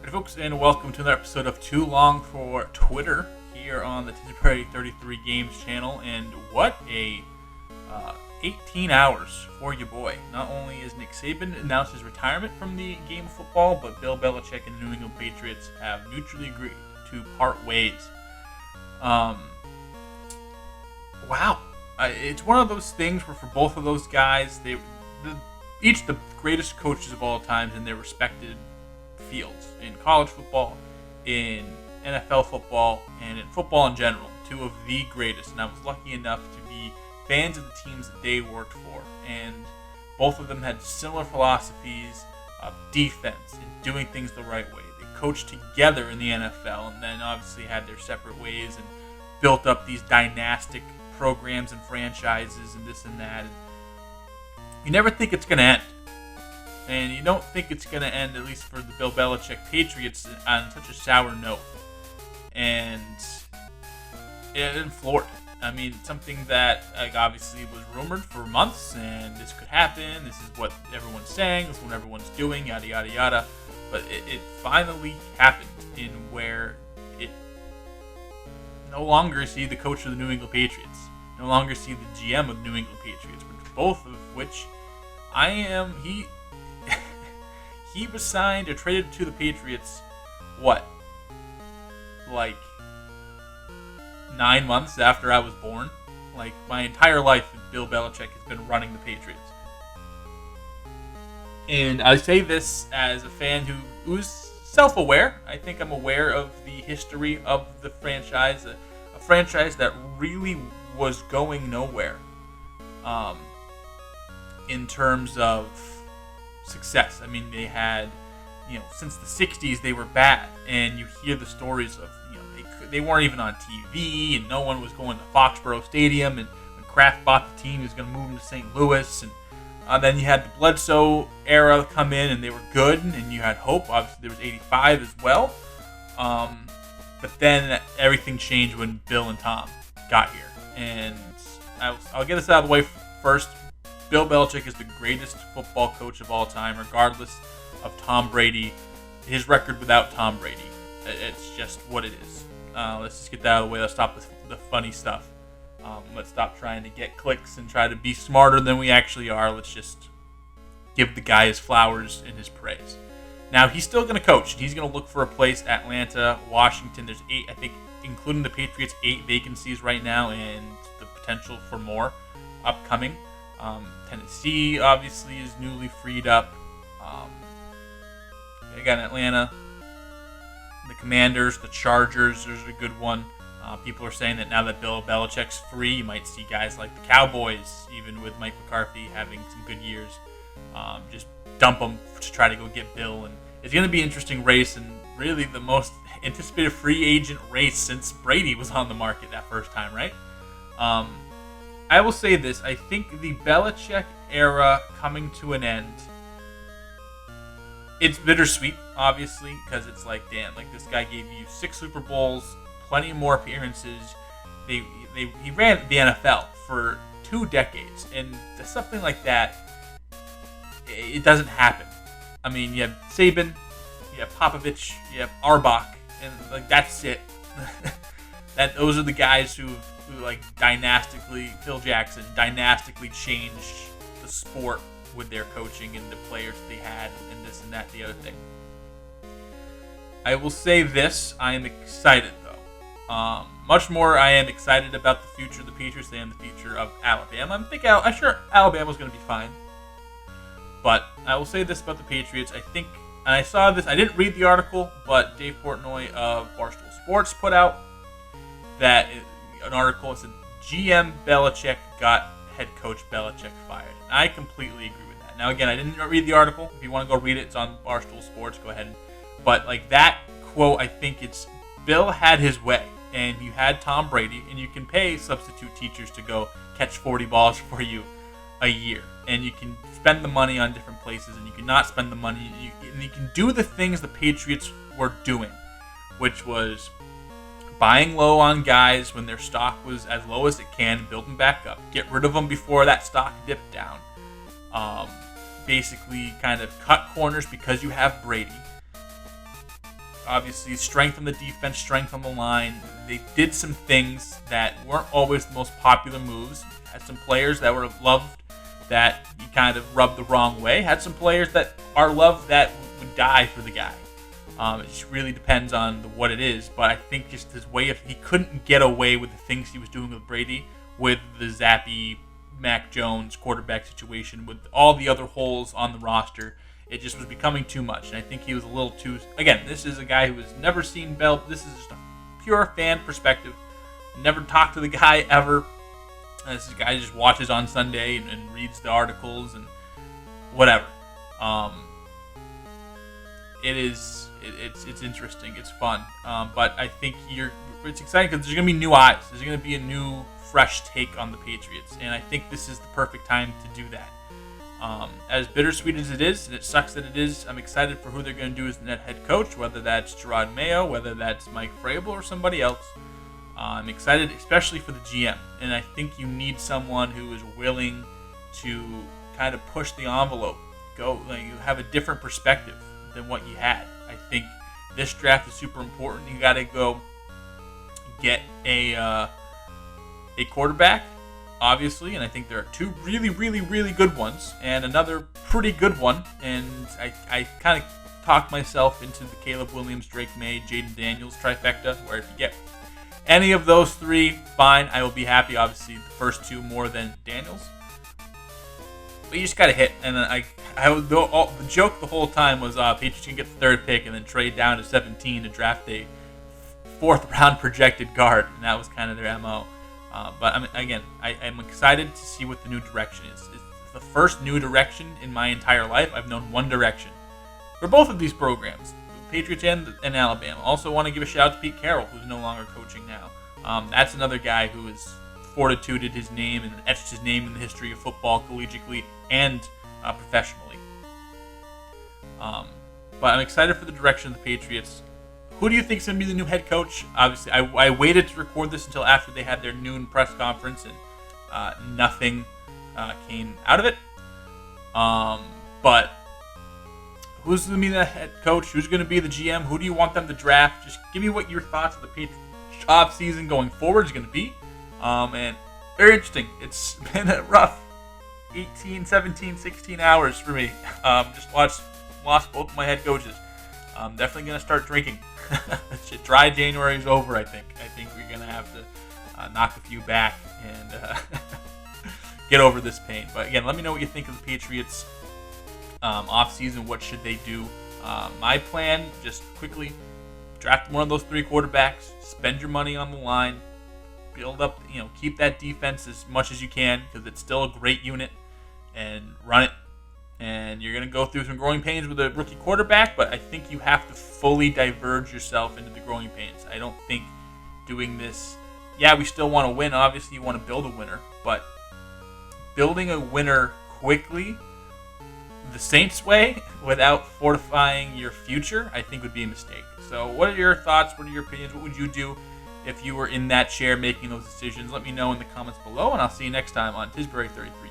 Hey folks, and welcome to another episode of Too Long for Twitter here on the Tisbury 33 Games channel. And what a 18 hours for your boy. Not only has Nick Saban announced his retirement from the game of football, but Bill Belichick and the New England Patriots have mutually agreed to part ways. Wow. It's one of those things where for both of those guys, each the greatest coaches of all time in their respected fields, in college football, in NFL football, and in football in general. Two of the greatest, and I was lucky enough to be fans of the teams that they worked for, and both of them had similar philosophies of defense and doing things the right way. They coached together in the NFL, and then obviously had their separate ways and built up these dynastic programs and franchises and this and that. And you never think it's going to end. And you don't think it's going to end, at least for the Bill Belichick Patriots, on such a sour note. And in Florida, I mean, something that obviously was rumored for months, and this could happen. This is what everyone's saying. This is what everyone's doing. Yada yada yada. But it finally happened, in where it no longer see the coach of the New England Patriots, no longer see the GM of the New England Patriots, both of which he was signed or traded to the Patriots, like 9 months after I was born? Like, my entire life, Bill Belichick has been running the Patriots. And I say this as a fan who's self-aware. I think I'm aware of the history of the franchise, a franchise that really was going nowhere in terms of success. I mean, they had, since the 60s they were bad, and you hear the stories of, they weren't even on TV, and no one was going to Foxborough Stadium, and when Kraft bought the team, he was going to move them to St. Louis, and then you had the Bledsoe era come in, and they were good, and you had hope. Obviously, there was 85 as well, but then everything changed when Bill and Tom got here, and I'll get this out of the way first. Bill Belichick is the greatest football coach of all time, regardless of Tom Brady. His record without Tom Brady, it's just what it is. Let's just get that out of the way. Let's stop the funny stuff. Let's stop trying to get clicks and try to be smarter than we actually are. Let's just give the guy his flowers and his praise. Now, he's still going to coach. He's going to look for a place. Atlanta, Washington. There's 8, I think, including the Patriots, 8 vacancies right now, and the potential for more upcoming. Tennessee, obviously, is newly freed up. Again, Atlanta, the Commanders, the Chargers, there's a good one. People are saying that now that Bill Belichick's free, you might see guys like the Cowboys, even with Mike McCarthy having some good years, just dump them to try to go get Bill. And it's going to be an interesting race, and really the most anticipated free agent race since Brady was on the market that first time, right? I will say this. I think the Belichick era coming to an end, it's bittersweet, obviously, because it's like, damn, like, this guy gave you 6 Super Bowls, plenty more appearances. He ran the NFL for 2 decades, and something like that, it doesn't happen. I mean, you have Saban, you have Popovich, you have Arbach, and like, that's it. Those are the guys who like dynastically, Phil Jackson, dynastically changed the sport with their coaching and the players they had and this and that, the other thing. I will say this, I am excited though. Much more I am excited about the future of the Patriots than the future of Alabama. I'm sure Alabama's going to be fine. But I will say this about the Patriots. I think, and I saw this, I didn't read the article, but Dave Portnoy of Barstool Sports put out an article that said GM Belichick got head coach Belichick fired. And I completely agree with that. Now, again, I didn't read the article. If you want to go read it, it's on Barstool Sports. Go ahead. But like that quote, I think it's Bill had his way, and you had Tom Brady, and you can pay substitute teachers to go catch 40 balls for you a year, and you can spend the money on different places, and you can not spend the money. You can do the things the Patriots were doing, which was buying low on guys when their stock was as low as it can, build them back up, get rid of them before that stock dipped down. Basically kind of cut corners because you have Brady. Obviously, strength on the defense, strength on the line. They did some things that weren't always the most popular moves. Had some players that were loved that you kind of rubbed the wrong way. Had some players that are loved that would die for the guy. It just really depends on what it is. But I think just his way of he couldn't get away with the things he was doing with Brady, with the zappy Mac Jones quarterback situation, with all the other holes on the roster. It just was becoming too much, and I think he was a little too... Again, this is a guy who has never seen Bell. This is just a pure fan perspective. Never talked to the guy ever. This is a guy who just watches on Sunday and reads the articles and whatever. It's interesting. It's fun. But I think it's exciting because there's going to be new eyes. There's going to be a new, fresh take on the Patriots, and I think this is the perfect time to do that. As bittersweet as it is, and it sucks that it is, I'm excited for who they're going to do as the net head coach, whether that's Gerard Mayo, whether that's Mike Vrabel, or somebody else. I'm excited, especially for the GM, and I think you need someone who is willing to kind of push the envelope, you have a different perspective than what you had. I think this draft is super important. You got to go get a quarterback, obviously, and I think there are two really, really, really good ones and another pretty good one. And I kind of talked myself into the Caleb Williams, Drake May, Jaden Daniels trifecta, where if you get any of those three, fine, I will be happy. Obviously, the first two more than Daniels. But you just got to hit. And the joke the whole time was Patriots can get the third pick and then trade down to 17 to draft a fourth round projected guard. And that was kind of their MO. But I'm excited to see what the new direction is. It's the first new direction in my entire life. I've known one direction for both of these programs, Patriots and Alabama. Also want to give a shout out to Pete Carroll, who's no longer coaching now. That's another guy who has fortituded his name and etched his name in the history of football collegiately and professionally. But I'm excited for the direction of the Patriots. Who do you think is going to be the new head coach? Obviously, I waited to record this until after they had their noon press conference, and nothing came out of it. But who's going to be the head coach? Who's going to be the GM? Who do you want them to draft? Just give me what your thoughts of the Patriots off season going forward is going to be. And very interesting. It's been a rough 18, 17, 16 hours for me. Just lost both of my head coaches. I'm definitely going to start drinking. Dry January is over, I think. I think we're going to have to knock a few back and get over this pain. But again, let me know what you think of the Patriots off-season. What should they do? My plan, just quickly, draft one of those three quarterbacks, spend your money on the line, build up, keep that defense as much as you can because it's still a great unit, and run it. And you're going to go through some growing pains with a rookie quarterback, but I think you have to fully diverge yourself into the growing pains. I don't think doing this... Yeah, we still want to win. Obviously, you want to build a winner, but building a winner quickly, the Saints way, without fortifying your future, I think would be a mistake. So what are your thoughts? What are your opinions? What would you do if you were in that chair making those decisions? Let me know in the comments below, and I'll see you next time on Tisbury 33.